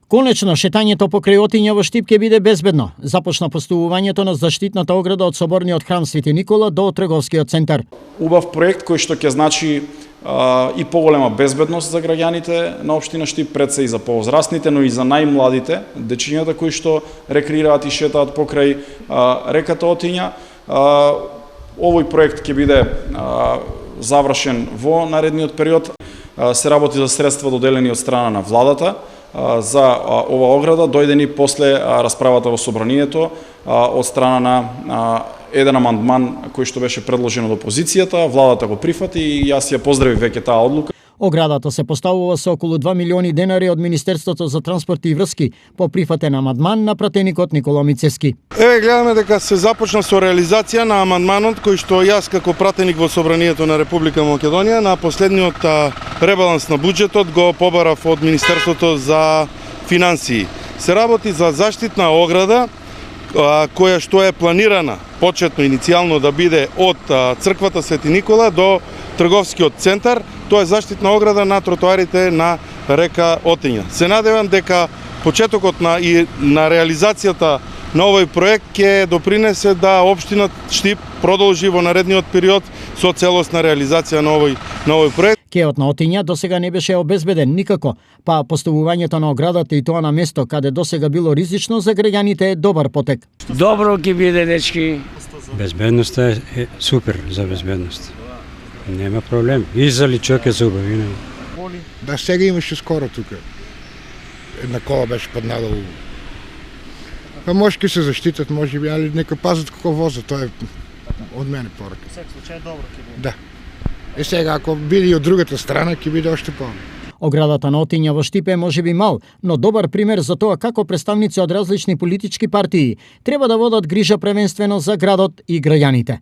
Конечно, шетањето покрај Отиња во Штип ќе биде безбедно. Започна поставувањето на заштитната ограда од Соборниот храм Свети Никола до Трговскиот центар. Убав проект кој што ќе значи и поголема безбедност за граѓаните на општина Штип, пред се и за повозрастните, но и за најмладите, дечињата кои што рекреираат и шетаат покрај реката Отиња. Овој проект ќе биде завршен во наредниот период. Се работи за средства доделени од страна на владата за ова ограда, дојдени после расправата во собранието од страна на еден амандман кој што беше предложен од опозицијата. Владата го прифати и јас ја поздравив веќе таа одлука. Оградата се поставува со околу 2 милиони денари од Министерството за транспорт и врски по прифатен амандман на пратеникот Никола Мицевски. Еве гледаме дека се започна со реализација на амандманот кој што јас како пратеник во Собранието на Република Македонија на последниот ребаланс на буџетот го побарав од Министерството за финансии. Се работи за заштитна ограда која што е планирана почетно иницијално да биде од црквата Свети Никола до Трговскиот центар. Тоа е заштитна ограда на тротоарите на река Отиња. Се надевам дека почетокот на реализацијата на овој проект ќе допринесе да општина Штип продолжи во наредниот период со целосна реализација на овој проект. Кеот на Отиња досега не беше обезбеден никако, па поставувањето на оградата и тоа на место каде досега било ризично за граѓаните е добар потек. Добро ќе биде, дечки. Безбедноста е супер за безбедност. Нема проблем. И за личок е за убави. Да, сега имаше скоро тука. Една кола беше паднала. Па може ке се защитат, може би, али нека пазат како возат. Тоа е од мене порака. Во секој случај добро ќе биде. Да. И сега ако биде и од другата страна, ќе биде уште по. Оградата на Отиња во Штип е можеби мал, но добар пример за тоа како представници од различни политички партии треба да водат грижа првенствено за градот и граѓаните.